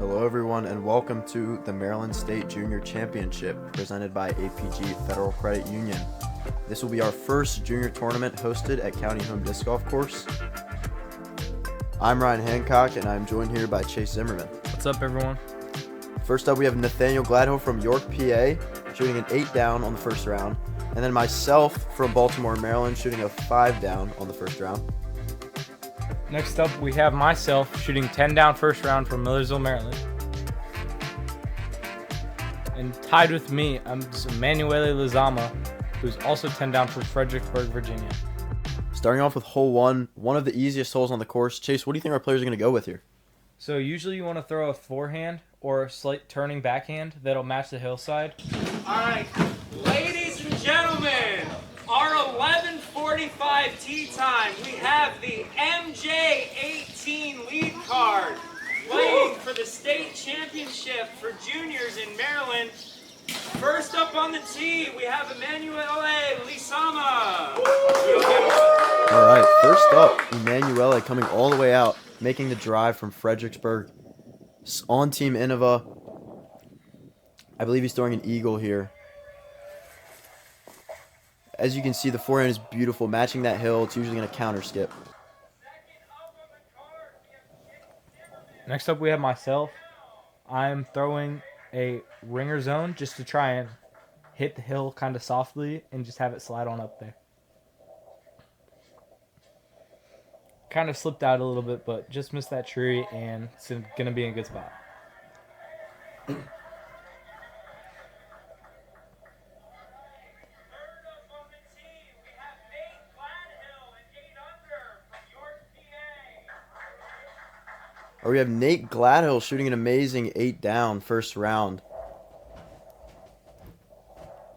Hello everyone and welcome to the Maryland State Junior Championship presented by APG Federal Credit Union. This will be our first junior tournament hosted at County Home Disc Golf Course. I'm Ryan Hancock and I'm joined here by Chase Zimmerman. What's up everyone? First up we have Nathaniel Gladhill from York, PA, shooting an 8 down on the first round. And then myself from Baltimore, Maryland, shooting a 5 down on the first round. Next up, we have myself shooting 10 down first round from Millersville, Maryland. And tied with me, I'm Emanuele Lizama, who's also 10 down from Fredericksburg, Virginia. Starting off with hole one of the easiest holes on the course. Chase, what do you think our players are going to go with here? So usually you want to throw a forehand or a slight turning backhand that'll match the hillside. All right, ladies and gentlemen, our 11:45 tee time. We have the MJ18 lead card playing for the state championship for juniors in Maryland. First up on the tee, we have Emanuele Lizama. All right, first up, Emanuele coming all the way out, making the drive from Fredericksburg on Team Innova. I believe he's throwing an eagle here. As you can see, the forehand is beautiful, matching that hill. It's usually going to counter skip. Next up, we have myself. I'm throwing a ringer zone just to try and hit the hill kind of softly and just have it slide on up there. Kind of slipped out a little bit, but just missed that tree, and it's going to be in a good spot. Or we have Nate Gladhill shooting an amazing 8 down first round.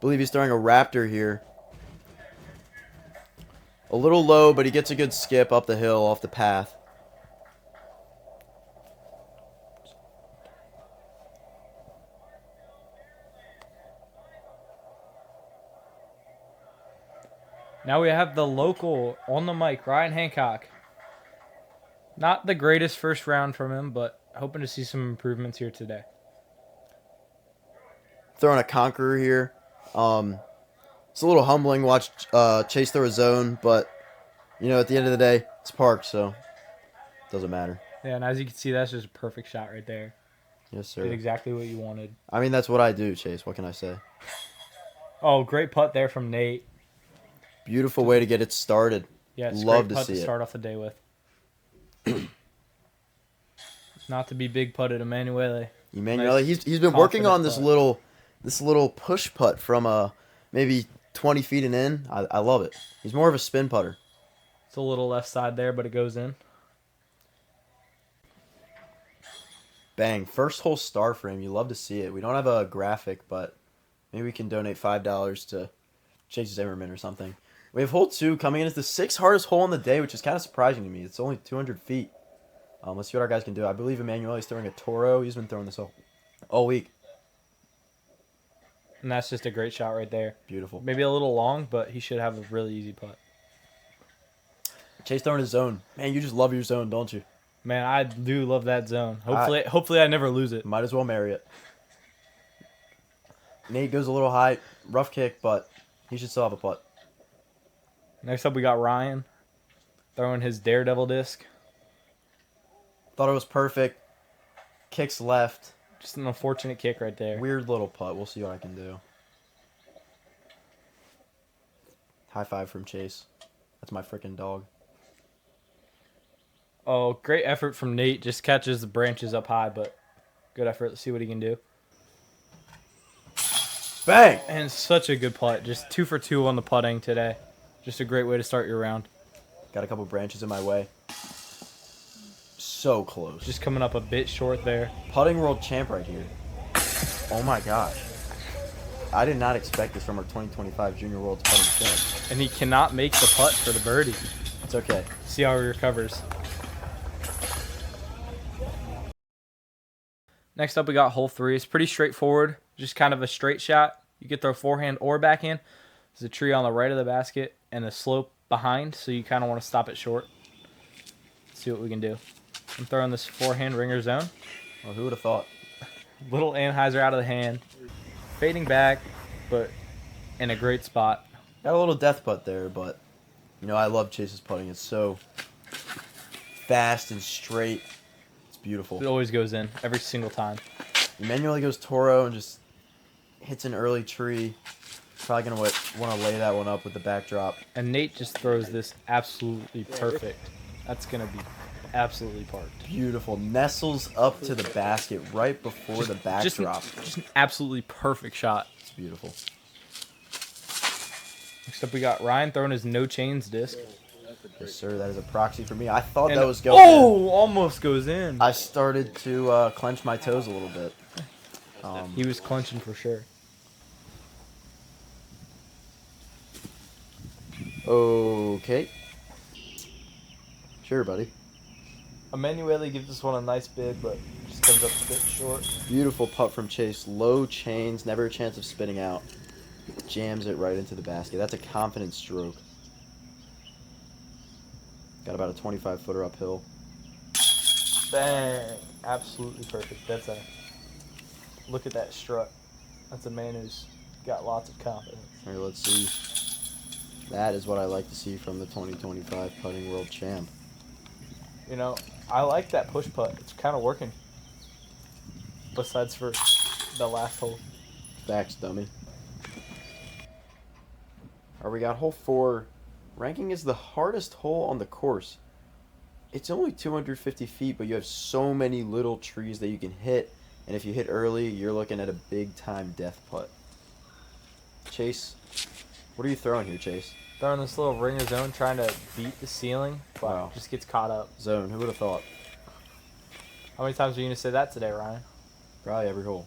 Believe he's throwing a Raptor here. A little low, but he gets a good skip up the hill off the path. Now we have the local on the mic, Ryan Hancock. Not the greatest first round from him, but hoping to see some improvements here today. Throwing a conqueror here. It's a little humbling to watch Chase throw a zone, but, you know, at the end of the day, it's park, so it doesn't matter. Yeah, and as you can see, that's just a perfect shot right there. Yes, sir. Did exactly what you wanted. I mean, that's what I do, Chase. What can I say? Oh, great putt there from Nate. Beautiful way to get it started. Yeah, it's Love great to putt see to it. start off the day with. Not to be big putted, Emanuele. Emanuele, Nice, he's been working on confident this little push putt from maybe 20 feet and in. I love it. He's more of a spin putter. It's a little left side there, but it goes in. Bang. First hole star frame. You love to see it. We don't have a graphic, but maybe we can donate $5 to Chase Zimmerman or something. We have hole 2 coming in as the 6th hardest hole in the day, which is kind of surprising to me. It's only 200 feet. Let's see what our guys can do. I believe Emanuele is throwing a Toro. He's been throwing this all week. And that's just a great shot right there. Beautiful. Maybe a little long, but he should have a really easy putt. Chase throwing his zone. Man, you just love your zone, don't you? Man, I do love that zone. Hopefully I never lose it. Might as well marry it. Nate goes a little high. Rough kick, but he should still have a putt. Next up, we got Ryan throwing his Daredevil disc. Thought it was perfect. Kicks left. Just an unfortunate kick right there. Weird little putt. We'll see what I can do. High five from Chase. That's my freaking dog. Oh, great effort from Nate. Just catches the branches up high, but good effort. Let's see what he can do. Bang! And such a good putt. Just 2 for 2 on the putting today. Just a great way to start your round. Got a couple branches in my way. So close. Just coming up a bit short there. Putting world champ right here. Oh my gosh. I did not expect this from our 2025 Junior World's putting champ. And he cannot make the putt for the birdie. It's okay. See how he recovers. Next up, we got hole 3. It's pretty straightforward. Just kind of a straight shot. You could throw forehand or backhand. There's a tree on the right of the basket and a slope behind, so you kind of want to stop it short. Let's see what we can do. I'm throwing this forehand ringer zone Well, who would have thought? Little Anheuser out of the hand. Fading back, but in a great spot. Got a little death putt there, but you know I love Chase's putting. It's so fast and straight. It's beautiful. It always goes in every single time. He manually goes Toro and just hits an early tree. Probably gonna want to lay that one up with the backdrop. And Nate just throws this absolutely perfect. That's gonna be absolutely parked. Beautiful. Nestles up to the basket right before the backdrop. Just an absolutely perfect shot. It's beautiful. Next up, we got Ryan throwing his no chains disc. Yes, sir. That is a proxy for me. I thought that was going. Oh, almost goes in. I started to clench my toes a little bit. He was clenching for sure. Okay. Sure, buddy. Emanuele gives this one a nice bid, but just comes up a bit short. Beautiful putt from Chase. Low chains, never a chance of spinning out. Jams it right into the basket. That's a confident stroke. Got about a 25-footer uphill. Bang! Absolutely perfect. That's a look at that strut. That's a man who's got lots of confidence. Here, let's see. That is what I like to see from the 2025 putting world champ. You know, I like that push putt. It's kind of working. Besides for the last hole. Facts, dummy. Alright, we got hole 4. Ranking is the hardest hole on the course. It's only 250 feet, but you have so many little trees that you can hit. And if you hit early, you're looking at a big-time death putt. Chase, what are you throwing here, Chase? Throwing this little ringer zone, trying to beat the ceiling, but Wow. just gets caught up. Zone, who would have thought? How many times are you going to say that today, Ryan? Probably every hole.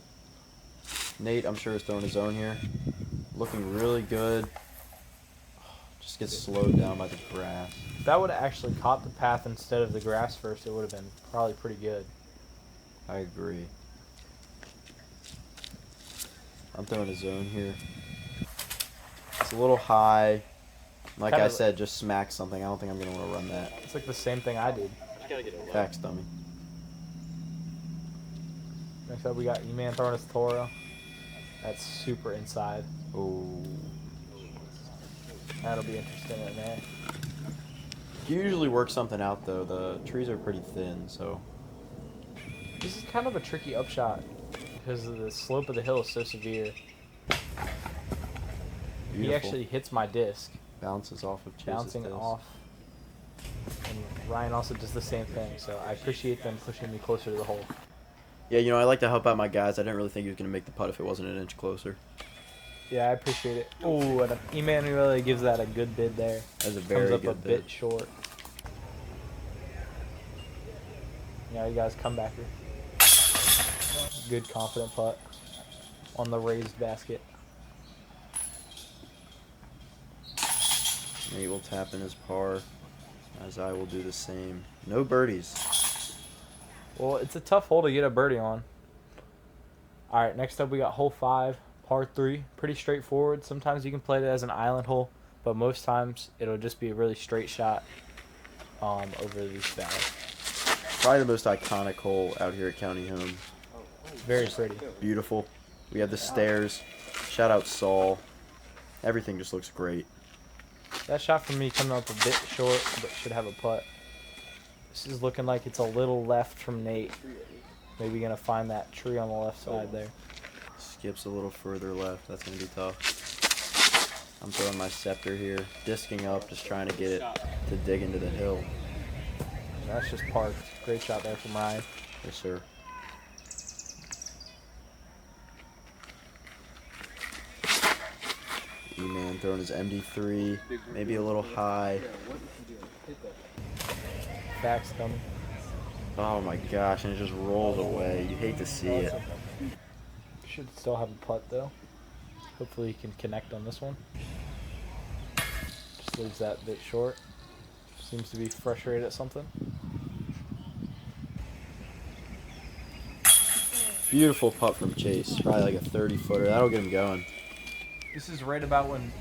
Nate, I'm sure, is throwing a zone here. Looking really good. Just gets slowed down by the grass. If that would have actually caught the path instead of the grass first, it would have been probably pretty good. I agree. I'm throwing a zone here. It's a little high. Like Kinda I said, just smack something. I don't think I'm going to want to run that. It's like the same thing I did. Facts, dummy. Next up, we got E-Man throwing his Toro. That's super inside. Oh. That'll be interesting in there. You usually work something out, though. The trees are pretty thin, so. This is kind of a tricky upshot because the slope of the hill is so severe. Beautiful. He actually hits my disc, Bounces off of Chase's bouncing disc. off. And Ryan also does the same thing, so I appreciate them pushing me closer to the hole. Yeah, you know, I like to help out my guys. I didn't really think he was going to make the putt if it wasn't an inch closer. Yeah, I appreciate it. Oh, and Emanuele gives that a good bid there. That was a very Comes up good a bid. bit short. Yeah, you guys come back here. Good confident putt on the raised basket. Nate will tap in his par, as I will do the same. No birdies. Well, it's a tough hole to get a birdie on. All right, next up we got hole 5, par 3. Pretty straightforward. Sometimes you can play it as an island hole, but most times it'll just be a really straight shot over these valleys. Probably the most iconic hole out here at County Home. Very pretty. Beautiful. We have the stairs. Shout out Saul. Everything just looks great. That shot from me coming up a bit short, but should have a putt. This is looking like it's a little left from Nate. Maybe gonna find that tree on the left side there. Skips a little further left. That's going to be tough. I'm throwing my scepter here. Disking up, just trying to get it to dig into the hill. That's just parked. Great shot there from Ryan. Yes, sir. E-Man throwing his MD3. Maybe a little high. Backs dummy. Oh my gosh, and it just rolls away. You hate to see it. Should still have a putt though. Hopefully he can connect on this one. Just leaves that bit short. Seems to be frustrated at something. Beautiful putt from Chase. Probably like a 30-footer. That'll get him going. This is right about when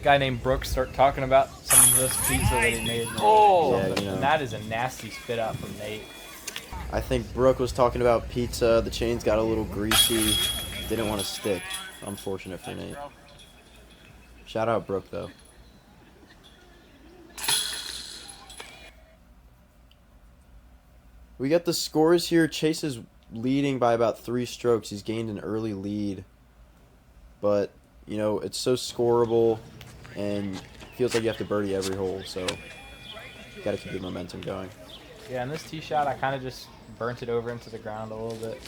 a guy named Brooks start talking about some of this pizza that he made. Oh, Yeah, you know. and that is a nasty spit out from Nate. I think Brooke was talking about pizza. The chains got a little greasy. Didn't want to stick. Unfortunate for Nate. Shout out Brooke, though. We got the scores here. Chase is leading by about 3 strokes. He's gained an early lead. But, you know, it's so scoreable and feels like you have to birdie every hole. So, got to keep the momentum going. Yeah, in this tee shot, I kind of just burnt it over into the ground a little bit.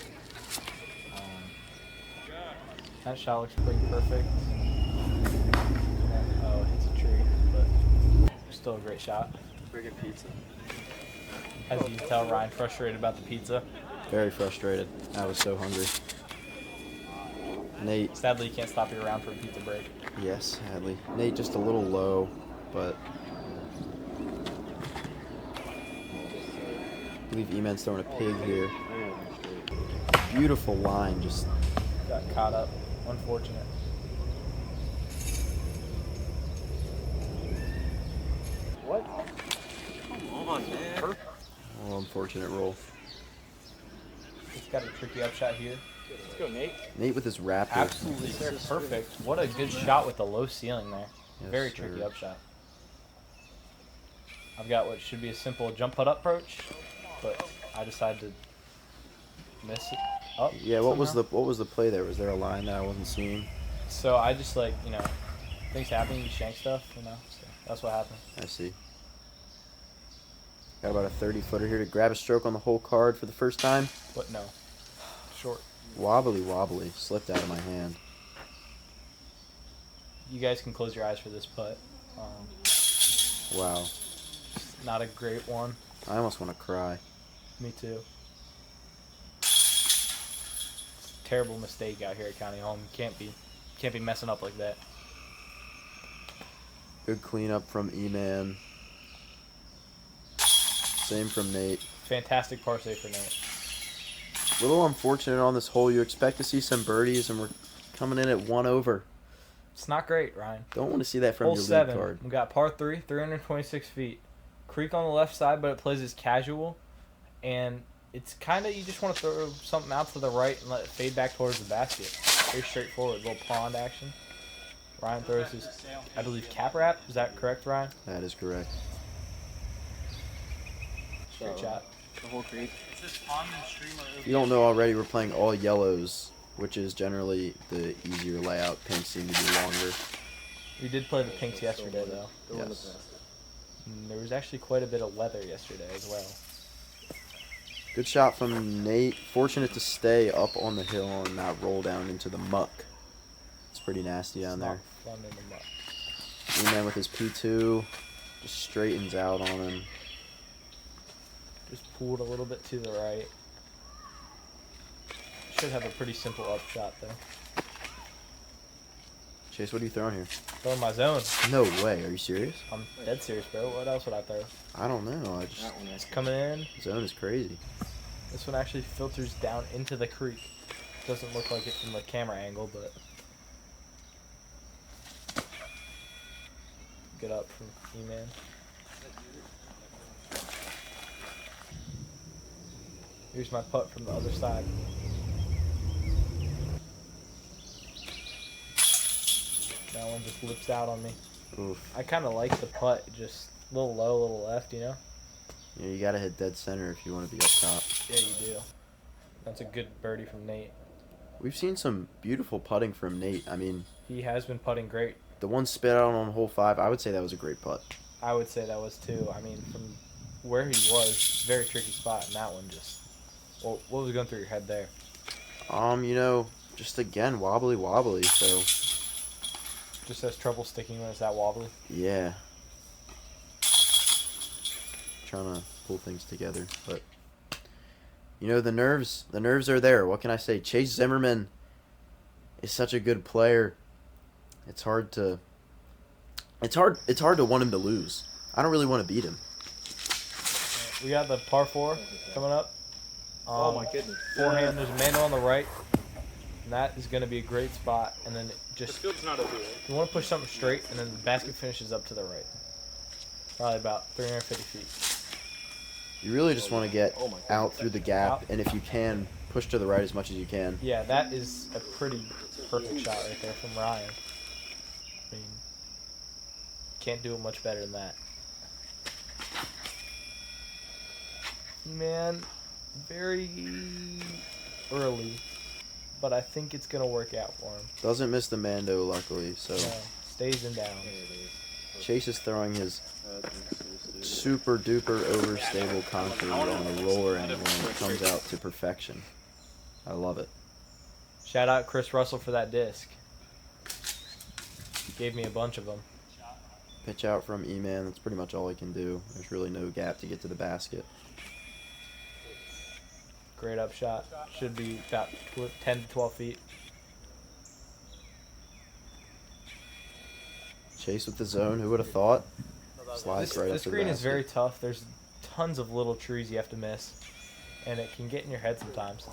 That shot looks pretty perfect. Oh, it hits a tree, but still a great shot. Friggin' pizza. As you can tell, Ryan frustrated about the pizza. Very frustrated. I was so hungry. Nate. Sadly, you can't stop your round for a pizza break. Yes, sadly. Nate just a little low, but I believe E-Man's throwing a pig here. Beautiful line, just Got caught up. Unfortunate. What? Come on, man. oh, unfortunate roll. It's got a tricky upshot here. Let's go, Nate. Nate with his Raptor. Absolutely perfect. What a good shot with the low ceiling there. Yes, Very sir. tricky upshot. I've got what should be a simple jump putt approach, but I decided to miss it. Oh, Yeah, what was somehow. the play there? Was there a line that I wasn't seeing? So I just things happen, you shank stuff, So that's what happened. I see. Got about a 30-footer here to grab a stroke on the whole card for the first time. But no, short. Wobbly. Slipped out of my hand. You guys can close your eyes for this putt. Wow. Not a great one. I almost want to cry. Me too. Terrible mistake out here at County Home. Can't be messing up like that. Good cleanup from E-Man. Same from Nate. Fantastic par save for Nate. A little unfortunate on this hole. You expect to see some birdies, and we're coming in at 1 over. It's not great, Ryan. Don't want to see that from Hole your 7. lead card. We got par 3, 326 feet. Creek on the left side, but it plays as casual. And it's kind of, you just want to throw something out to the right and let it fade back towards the basket. Very straightforward. Little pond action. Ryan throws his, I believe, cap wrap. Is that correct, Ryan? That is correct. Great shot. The whole creek. If you don't know already, we're playing all yellows, which is generally the easier layout. Pinks seem to be longer. We did play the pinks yesterday, though. Yes. And there was actually quite a bit of weather yesterday as well. Good shot from Nate. Fortunate to stay up on the hill and not roll down into the muck. It's pretty nasty down there. Not fun in the muck. E-Man with his P2 just straightens out on him. Just pulled a little bit to the right. Should have a pretty simple upshot though. Chase, what are you throwing here? Throwing my zone. No way. Are you serious? I'm dead serious, bro. What else would I throw? I don't know. I just That one It's coming in. zone is crazy. This one actually filters down into the creek. Doesn't look like it from the camera angle, but good up from E-Man. Here's my putt from the other side. That one just whips out on me. Oof. I kind of like the putt, just a little low, a little left, Yeah, you gotta hit dead center if you want to be up top. Yeah, you do. That's a good birdie from Nate. We've seen some beautiful putting from Nate. I mean, He has been putting great. the one spit out on hole 5, I would say that was a great putt. I would say that was too. I mean, from where he was, very tricky spot, and that one just. Well, what was going through your head there? You know, just again, wobbly, so Just has trouble sticking when it's that wobbly. yeah. Trying to pull things together, but you know, the nerves are there. What can I say? Chase Zimmerman is such a good player. It's hard to want him to lose. I don't really want to beat him. We got the par 4 coming up. Oh my goodness. Forehand, there's a Mando on the right. And that is going to be a great spot. And then The just, field's not over here. you want to push something straight, and then the basket finishes up to the right. Probably about 350 feet. You really just want to get Oh my God. out through the gap, Out. and if you can, push to the right as much as you can. Yeah, that is a pretty perfect shot right there from Ryan. I mean, can't do it much better than that. Man, very early, but I think it's going to work out for him. Doesn't miss the Mando, luckily, so Yeah, stays in down. Chase is throwing his super duper overstable concrete on a roller angle, and it comes out to perfection. I love it. Shout out Chris Russell for that disc. Gave me a bunch of them. Pitch out from E-Man, that's pretty much all he can do. There's really no gap to get to the basket. Great up shot. Should be about 10 to 12 feet. Chase with the zone, who would have thought? Slides right up This to the green is basket. very tough. There's tons of little trees you have to miss, and it can get in your head sometimes.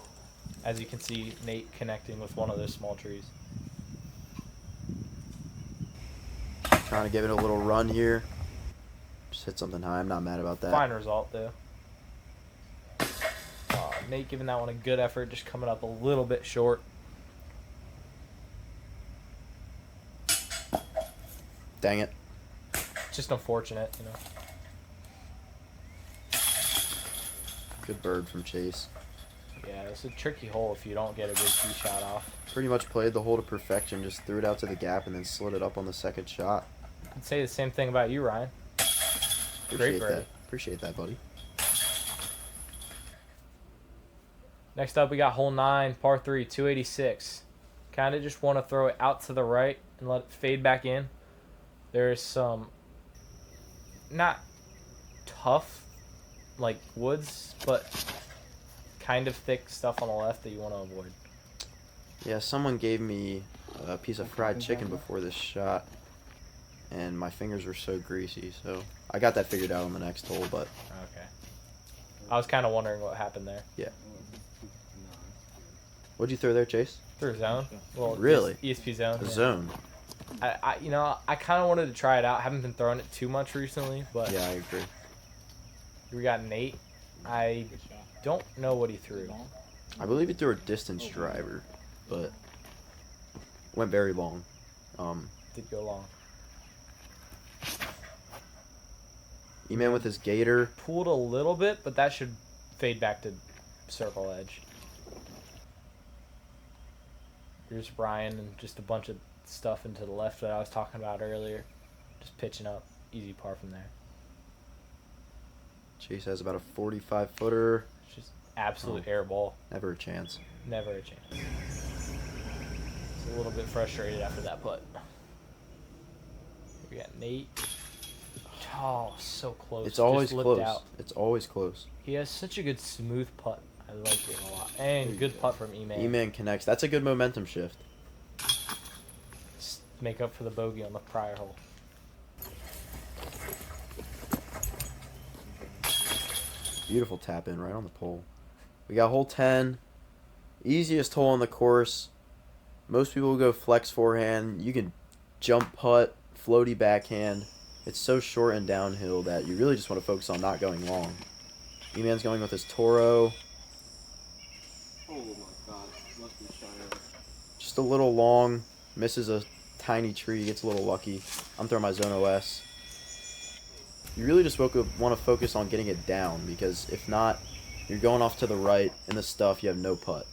As you can see, Nate connecting with one of those small trees. Trying to give it a little run here. Just hit something high. I'm not mad about that. Fine result, though. Nate giving that one a good effort, just coming up a little bit short. Dang it. Just unfortunate, you know. Good bird from Chase. Yeah, it's a tricky hole if you don't get a good tee shot off. Pretty much played the hole to perfection. Just threw it out to the gap and then slid it up on the second shot. I'd say the same thing about you, Ryan. Great birdie. Appreciate that, buddy. Next up, we got hole 9, par 3, 286. Kind of just want to throw it out to the right and let it fade back in. There's some not tough like woods, but kind of thick stuff on the left that you want to avoid. Yeah, someone gave me a piece of fried chicken before this shot, and my fingers were so greasy, so I got that figured out on the next hole, but Okay. I was kind of wondering what happened there. yeah. What'd you throw there, Chase? Through zone. Well, Really? ESP zone. The yeah. zone. I kind of wanted to try it out. Haven't been throwing it too much recently, but Yeah, I agree. we got Nate. I don't know what he threw. I believe he threw a distance driver, but went very long. Did go long. E-Man with his gator. Pulled a little bit, but that should fade back to circle edge. Here's Brian and just a bunch of stuff into the left that I was talking about earlier. Just pitching up. Easy par from there. Chase has about a 45 footer. It's just absolute air ball. Never a chance. Never a chance. It's a little bit frustrated after that putt. We got Nate. Oh, so close. It's always Just lipped close. out. It's always close. He has such a good smooth putt. I like it a lot. And good putt from E-Man. E-Man connects. That's a good momentum shift. Just make up for the bogey on the prior hole. Beautiful tap in right on the pole. We got hole 10. Easiest hole on the course. Most people will go flex forehand. You can jump putt, floaty backhand. It's so short and downhill that you really just want to focus on not going long. E-Man's going with his Toro. Oh my god, must be shiner. Just a little long. Misses a tiny tree. Gets a little lucky. I'm throwing my Zone OS. You really just want to focus on getting it down, because if not, you're going off to the right in the stuff, you have no putt.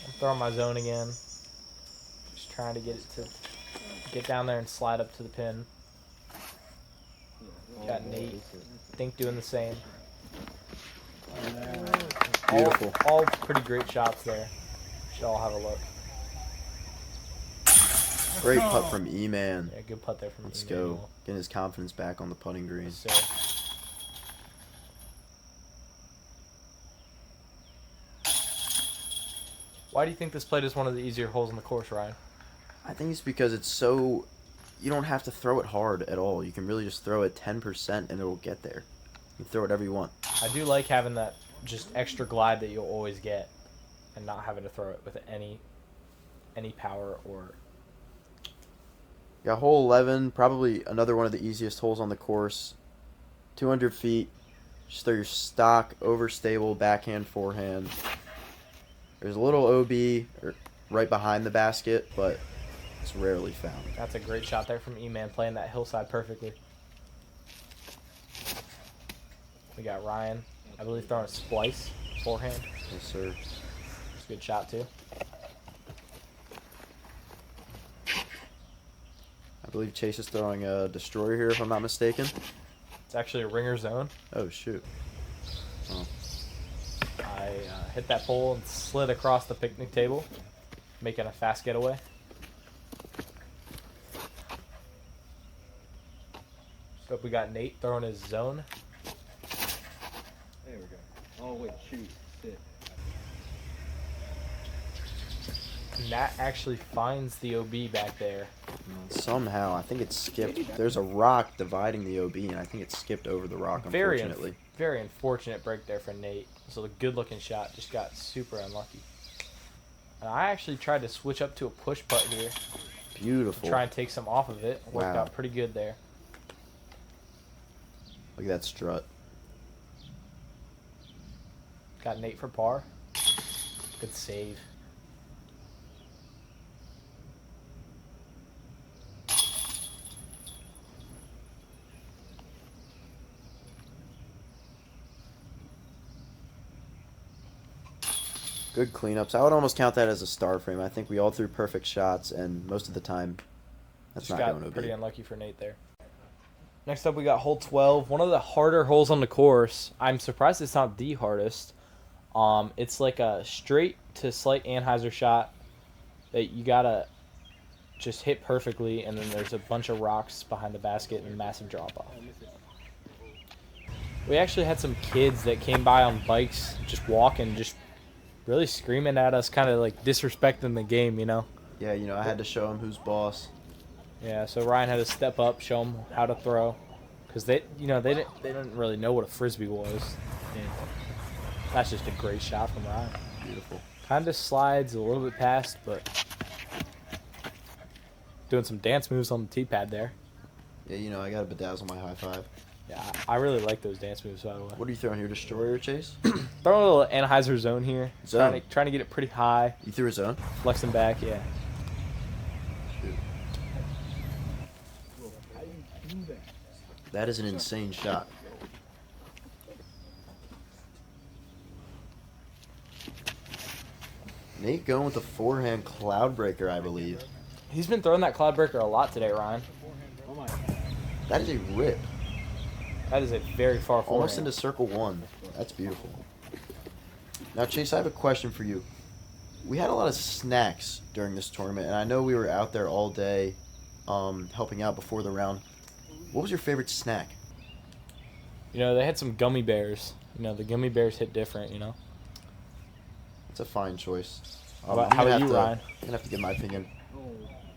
I'm throwing my zone again. Just trying to get down there and slide up to the pin. Got Nate. Think doing the same. Beautiful. All pretty great shots there. Should all have a look. Great putt from E-Man. Yeah, good putt there from Let's Emmanuel. go. Getting his confidence back on the putting green. Yes, sir. Why do you think this played is one of the easier holes in the course, Ryan? I think it's because it's so... You don't have to throw it hard at all. You can really just throw it 10% and it'll get there. You can throw whatever you want. I do like having that just extra glide that you'll always get and not having to throw it with any power or Got hole 11, probably another one of the easiest holes on the course. 200 feet. Just throw your stock, overstable, backhand, forehand. There's a little OB right behind the basket, but it's rarely found. That's a great shot there from E-Man, playing that hillside perfectly. We got Ryan, I believe, throwing a splice, forehand. Yes, sir. It's a good shot, too. I believe Chase is throwing a destroyer here, if I'm not mistaken. It's actually a ringer zone. Oh, shoot. Oh. I hit that pole and slid across the picnic table, making a fast getaway. So we got Nate throwing his zone. There we go. Oh, wait, shoot. Sit. And that actually finds the OB back there. Somehow, I think it skipped. There's a rock dividing the OB, and I think it skipped over the rock, unfortunately. Very unfortunate break there for Nate. It was a good-looking shot, just got super unlucky. And I actually tried to switch up to a push putt here. Beautiful. Try and take some off of it. Worked Wow. out pretty good there. Look at that strut. Got Nate for par. Good save. Good cleanups. I would almost count that as a star frame. I think we all threw perfect shots, and most of the time, that's Just not got going to pretty be. unlucky for Nate there. Next up, we got hole 12, one of the harder holes on the course. I'm surprised it's not the hardest. It's like a straight to slight anhyzer shot that you gotta just hit perfectly, and then there's a bunch of rocks behind the basket and a massive drop off. We actually had some kids that came by on bikes, just walking, just really screaming at us, kind of like disrespecting the game, you know? Yeah, you know, I had to show him who's boss. Yeah, so Ryan had to step up, show them how to throw, because they didn't really know what a frisbee was. And that's just a great shot from Ryan. Beautiful. Kind of slides a little bit past, but doing some dance moves on the tee pad there. Yeah, you know, I got to bedazzle my high five. Yeah, I really like those dance moves, by the way. What are you throwing here, destroyer, Chase? Throwing a little Anheuser zone here. Zone. Trying to get it pretty high, You threw a zone? flexing back, yeah. Shoot. That is an insane shot. Nate going with the forehand cloud breaker, I believe. He's been throwing that cloud breaker a lot today, Ryan. Oh, my. That is a rip. That is a very far forward. Almost into circle one. That's beautiful. Now, Chase, I have a question for you. We had a lot of snacks during this tournament, and I know we were out there all day helping out before the round. What was your favorite snack? You know, they had some gummy bears. You know, the gummy bears hit different, you know? It's a fine choice. How about you, Ryan? I'm gonna have to get my opinion. Oh.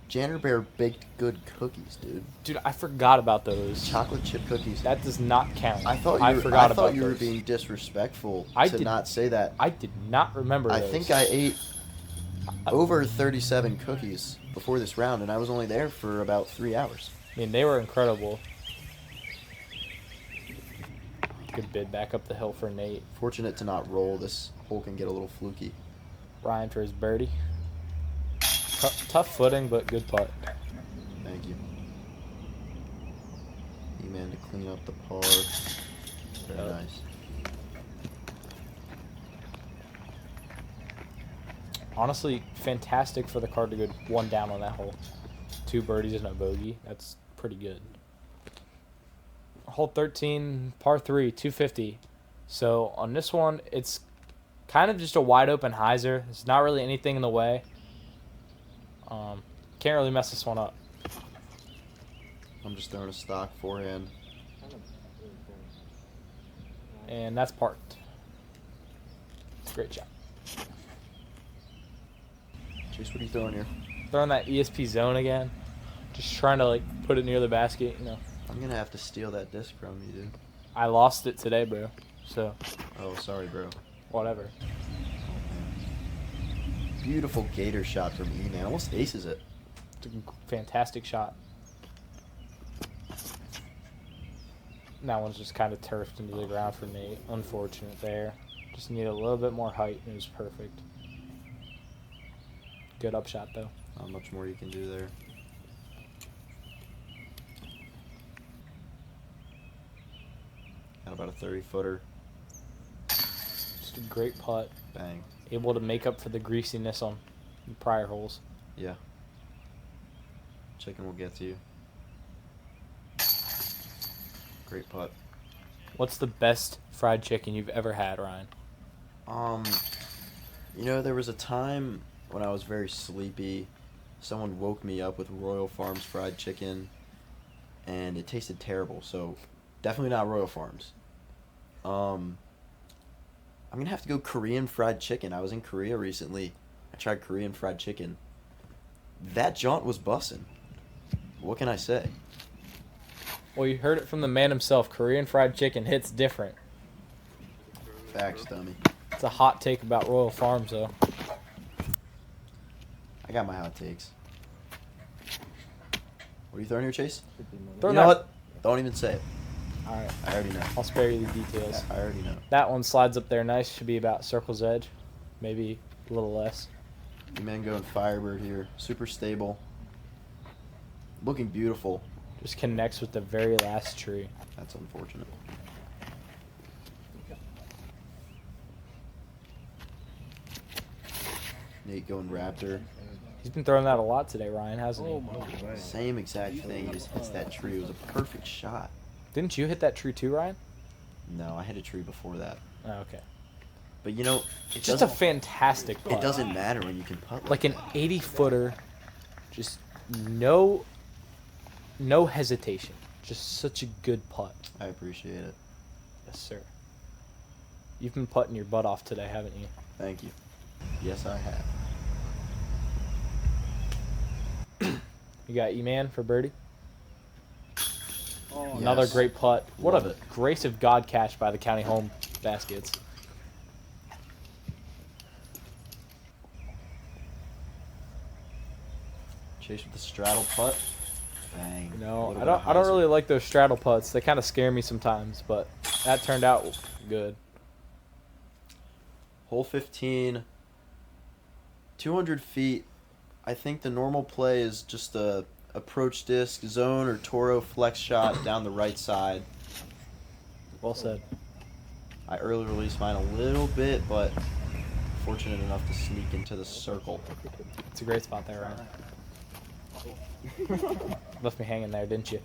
Janner Bear baked good cookies, dude. Dude, I forgot about those. Chocolate chip cookies. That does not count. I thought you were being disrespectful to not say that. I did not remember I those. think I ate over 37 cookies before this round, and I was only there for about 3 hours. I mean, they were incredible. Good bid back up the hill for Nate. Fortunate to not roll. This hole can get a little fluky. Ryan for his birdie. Tough footing, but good putt. Thank you. E-Man to clean up the par. Very Yep. nice. Honestly, fantastic for the card to go one down on that hole. 2 birdies and a bogey. That's pretty good. Hole 13, par 3, 250. So on this one, it's kind of just a wide open hyzer. There's not really anything in the way. Can't really mess this one up. I'm just throwing a stock forehand. And that's parked. Great job. Chase, what are you throwing here? Throwing that ESP zone again. Just trying to like put it near the basket, you know. I'm gonna have to steal that disc from you, dude. I lost it today, bro. So, Oh, sorry, bro. whatever. Beautiful gator shot from E-Man. Almost aces it. It's a fantastic shot. That one's just kind of turfed into the ground for Nate. Unfortunate there. Just need a little bit more height, and it was perfect. Good upshot, though. Not much more you can do there. Got about a 30-footer. Just a great putt. Bang. Able to make up for the greasiness on the prior holes. Yeah. Chicken will get to you. Great putt. What's the best fried chicken you've ever had, Ryan? You know, there was a time when I was very sleepy. Someone woke me up with Royal Farms fried chicken, and it tasted terrible. So, definitely not Royal Farms. I'm gonna have to go Korean fried chicken. I was in Korea recently. I tried Korean fried chicken. That jaunt was bussin'. What can I say? Well, you heard it from the man himself. Korean fried chicken hits different. Facts, dummy. It's a hot take about Royal Farms, though. I got my hot takes. What are you throwing here, Chase? Throw You that- know what? Don't even say it. All right, I already know. I'll spare you the details. I already know. That one slides up there nice. Should be about circle's edge. Maybe a little less. Man going Firebird here. Super stable. Looking beautiful. Just connects with the very last tree. That's unfortunate. Nate going Raptor. He's been throwing that a lot today, Ryan, hasn't he? Same exact thing. He just hits that tree. It was a perfect shot. Didn't you hit that tree too, Ryan? No, I hit a tree before that. Oh, okay. But you know, it Just a doesn't, fantastic putt. it doesn't matter when you can putt Like an 80-footer, just no hesitation. Just such a good putt. I appreciate it. Yes, sir. You've been putting your butt off today, haven't you? Thank you. Yes, I have. You got E-Man for birdie. Oh, Another Yes. great putt. What Love a it. grace of God catch by the county home baskets. Chase with the straddle putt. Bang. No, Little I bit of don't hyzer. really like those straddle putts. They kind of scare me sometimes, but that turned out good. Hole 15, 200 feet. I think the normal play is just a approach disc, zone, or Toro flex shot down the right side. Well said. I early released mine a little bit, but fortunate enough to sneak into the circle. It's a great spot there, Ryan. Left me hanging there, didn't you?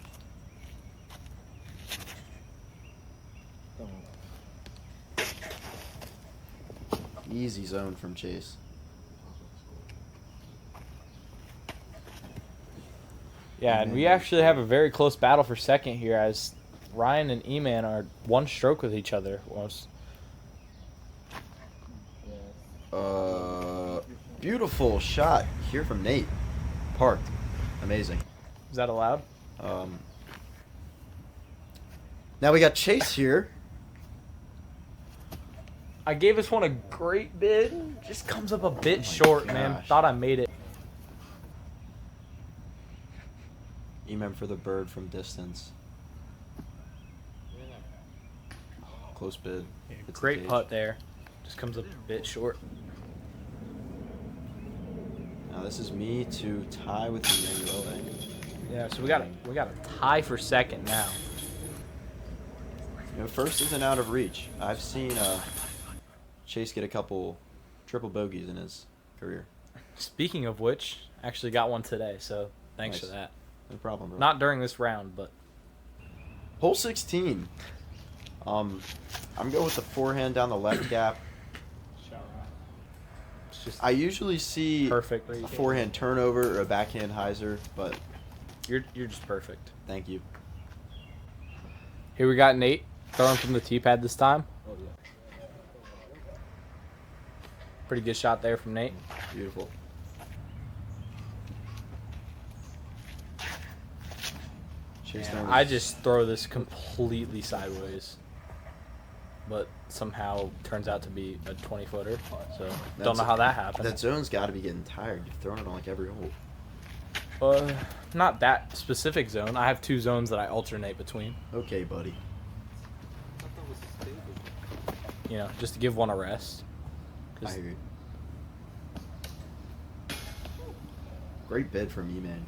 Easy zone from Chase. Yeah, and we actually have a very close battle for second here, as Ryan and E-Man are one stroke with each other. Almost. Beautiful shot here from Nate. Parked. Amazing. Is that allowed? Now we got Chase here. I gave this one a great bid. Just comes up a bit my short, man. gosh. Thought I made it. E-Man for the bird from distance. Close bid. It's the Great cage. putt there. Just comes up a bit short. Now this is me to tie with Emmanuel. Yeah, so we got a tie for second now. You know, first isn't out of reach. I've seen Chase get a couple triple bogeys in his career. Speaking of which, actually got one today, so thanks Nice. for that. No problem, bro. Not during this round, but Hole 16. I'm going with the forehand down the left gap. it's just I usually see perfect. a forehand turnover or a backhand hyzer, but You're just perfect. thank you. Here we got Nate throwing from the tee pad this time. Pretty good shot there from Nate. Beautiful. Chase throwing I this- just throw this completely sideways, but somehow turns out to be a 20-footer. So don't That's- know how that happened. That zone's got to be getting tired. You've thrown it on like every hole. Not that specific zone. I have two zones that I alternate between. Okay, buddy. just to give one a rest. I 'Cause hear you. Great bid from E-Man.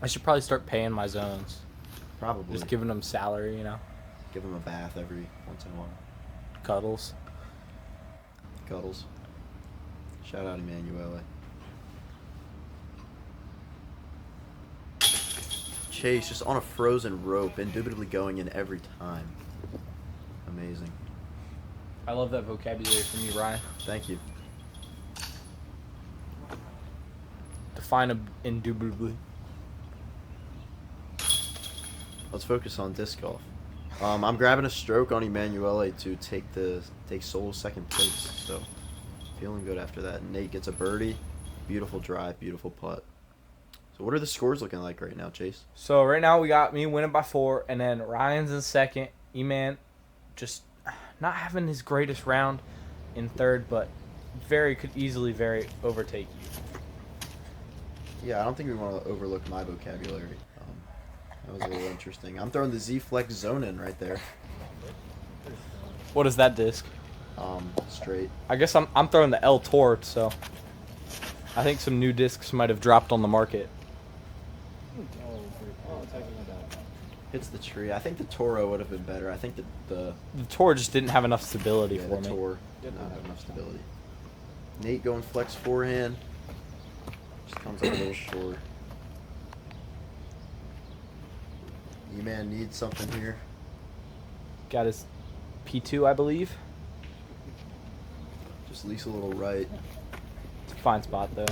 I should probably start paying my zones. Probably. Just giving them salary, Give him a bath every once in a while. cuddles. Cuddles. Shout out Emanuele. Chase just on a frozen rope, indubitably going in every time. Amazing. I love that vocabulary from you, Ryan. Thank you. Define indubitably. Let's focus on disc golf. I'm grabbing a stroke on Emanuele to take sole second place. So feeling good after that. Nate gets a birdie. Beautiful drive, beautiful putt. So what are the scores looking like right now, Chase? So right now we got me winning by 4, and then Ryan's in second. E-Man just not having his greatest round in third, but could easily overtake you. Yeah, I don't think we want to overlook my vocabulary. That was a little interesting. I'm throwing the Z-Flex zone in right there. What is that disc? Straight. I guess I'm throwing the L Tort, so I think some new discs might have dropped on the market. Hits the tree. I think the Toro would have been better. I think the The Tor just didn't have enough stability yeah, for the me. Toro did not have enough stability. Nate going flex forehand. Just comes up a little short. E-Man needs something here. Got his P2, I believe. Just leaks a little right. It's a fine spot, though.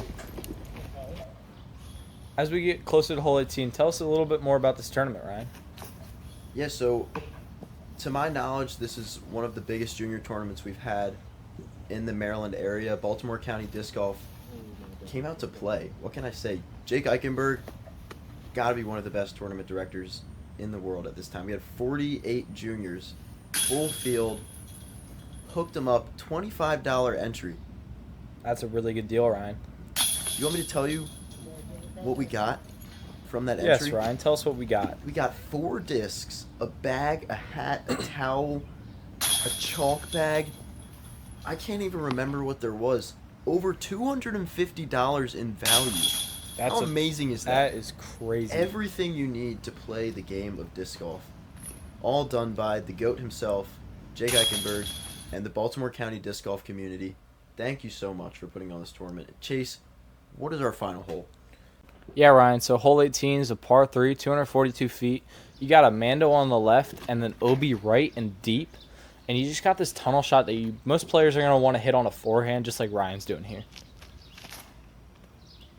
As we get closer to hole 18, tell us a little bit more about this tournament, Ryan. Yeah, so to my knowledge, this is one of the biggest junior tournaments we've had in the Maryland area. Baltimore County Disc Golf came out to play. What can I say? Jake Eichenberg, got to be one of the best tournament directors in the world at this time. We had 48 juniors, full field, hooked them up, $25 entry. That's a really good deal, Ryan. You want me to tell you what we got from that Yes, entry? Ryan, tell us what we got. We got 4 discs, a bag, a hat, a towel, a chalk bag. I can't even remember what there was. Over $250 in value. How amazing is that? That is crazy. Everything you need to play the game of disc golf. All done by the GOAT himself, Jake Eichenberg, and the Baltimore County Disc Golf community. Thank you so much for putting on this tournament. Chase, what is our final hole? Yeah, Ryan, so hole 18 is a par 3, 242 feet. You got a Mando on the left and then OB right and deep. And you just got this tunnel shot that most players are going to want to hit on a forehand, just like Ryan's doing here.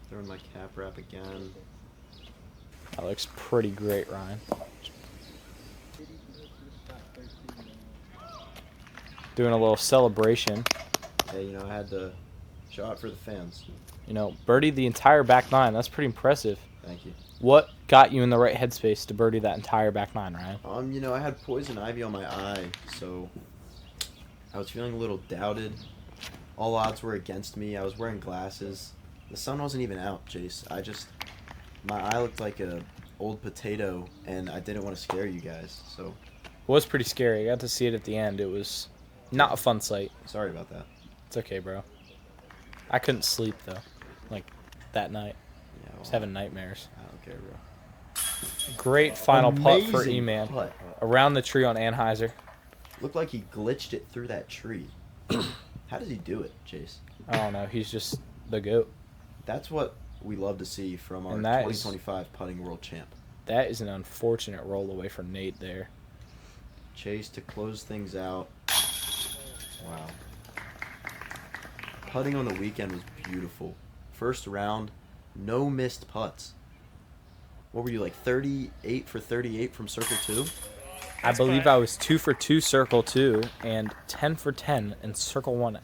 Throwing my cap wrap again. That looks pretty great, Ryan. Doing a little celebration. Hey, I had to show it for the fans. Birdied the entire back 9. That's pretty impressive. Thank you. What got you in the right headspace to birdie that entire back 9, Ryan? I had poison ivy on my eye, so I was feeling a little doubted. All odds were against me. I was wearing glasses. The sun wasn't even out, Chase. My eye looked like a old potato, and I didn't want to scare you guys, so It was pretty scary. I got to see it at the end. It was not a fun sight. sorry about that. It's okay, bro. I couldn't sleep, though, that night. Yeah, I was having nightmares. I don't care, bro. Great final putt for Amazing E-Man. putt. Around the tree on Anheuser. Looked like he glitched it through that tree. How does he do it, Chase? I don't know. He's just the GOAT. That's what we love to see from our And that is- 2025 putting world champ. That is an unfortunate roll away from Nate there. Chase to close things out. Wow. Putting on the weekend was beautiful. First round, no missed putts. What were you, like 38 for 38 from circle 2? I believe I was 2 for 2 circle 2 and 10 for 10 in circle 1.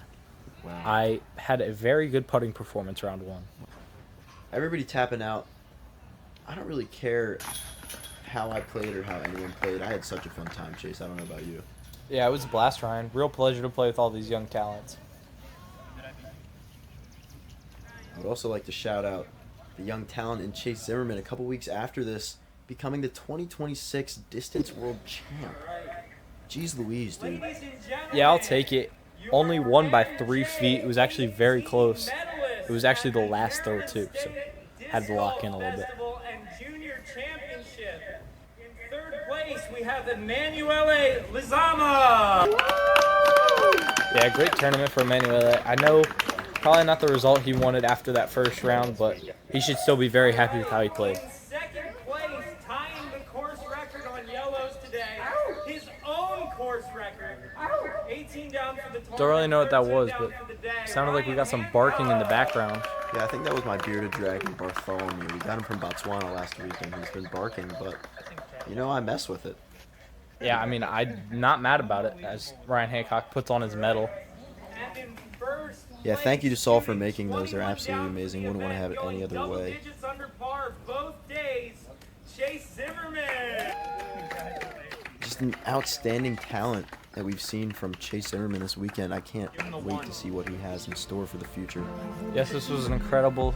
Wow. I had a very good putting performance round 1. Everybody tapping out. I don't really care how I played or how anyone played. I had such a fun time, Chase. I don't know about you. Yeah, it was a blast, Ryan. Real pleasure to play with all these young talents. I would also like to shout out the young talent in Chase Zimmerman a couple weeks after this, becoming the 2026 Distance World Champ. Jeez Louise, dude. Ladies and gentlemen, Yeah, I'll take it. Only won by 3 feet. It was actually very close. It was actually the last throw, too, so had to lock in a little bit. And Junior Championship. In third place, we have Emanuele Lizama. Yeah, great tournament for Emanuele. I know probably not the result he wanted after that first round, but he should still be very happy with how he played. Second place, tying the course record on yellows today. His own course record. 18 down for the tournament. Don't really know what that 13 was, down but for the day. sounded like we got some barking in the background. Yeah, I think that was my bearded dragon, Bartholomew. We got him from Botswana last week, and he's been barking, but, you know, I mess with it. Yeah, I mean, I'm not mad about it as Ryan Hancock puts on his medal. And in first Yeah, place, thank you to Saul for making those. They're 21 absolutely down for amazing. the Wouldn't want to have event, it any going other double way. digits under par both days, Chase Zimmerman. Just an outstanding talent that we've seen from Chase Zimmerman this weekend. I can't wait to see what he has in store for the future. Yes, this was an incredible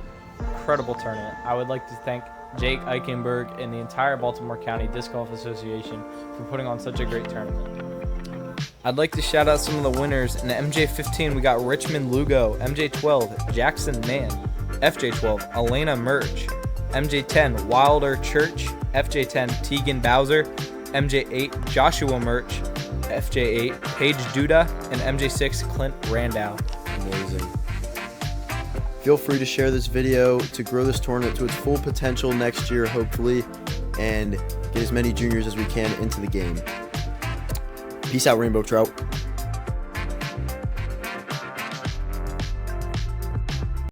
tournament. I would like to thank Jake Eichenberg and the entire Baltimore County Disc Golf Association for putting on such a great tournament. I'd like to shout out some of the winners. In the MJ15, we got Richmond Lugo, MJ12, Jackson Mann, FJ12, Elena Murch, MJ10, Wilder Church, FJ10, Tegan Bowser, MJ8, Joshua Murch, FJ8, Paige Duda, and MJ6, Clint Randall. Amazing. Feel free to share this video to grow this tournament to its full potential next year, hopefully, and get as many juniors as we can into the game. Peace out, Rainbow Trout.